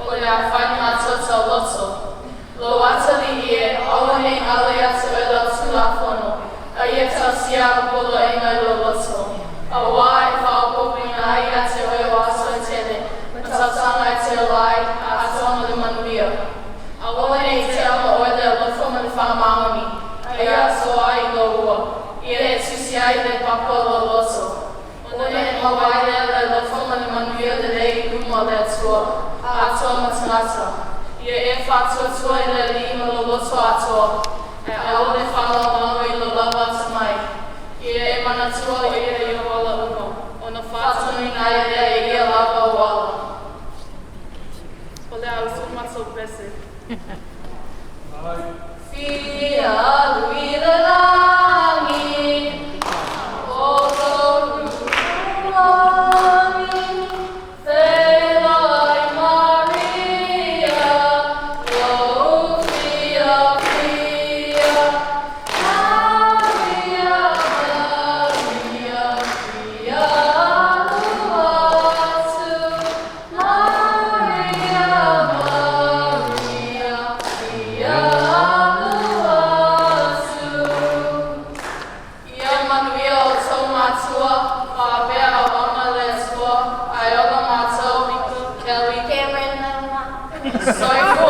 o le a whai mātota loto. Lo ata li e, awane ale atu e lo tulafono, a ia tau siara polo e ngai lo loto. A wā e whaopopi na ai ate o o aso e tele, ma tautanga e te olai a atonga le manuia. A wane i te ama oe le lofo ma le whamaoni, a ia so ai lo ua, ia e tusi ai le papa lo loto. One e mawai le lofo ma le manuia le rei luma le atua, a atoa matanata. Ia e whātua i le lima lo loto atoa, e au le whālau i lo lawa tamai. Ia e manatua ia i o wala uno, o na whātuni ngai rea ia lawa wala. O le au sumato pese. Fia lui le langi, o lo rulangi, Felai Maria, lo fia fia, Maria, Maria, fia luatu, Maria, Maria, fia luatu. Ia manuia o tau mātua, whāpea o ona le atua, ai ola mātou, Kelly, Cameron, Soifua,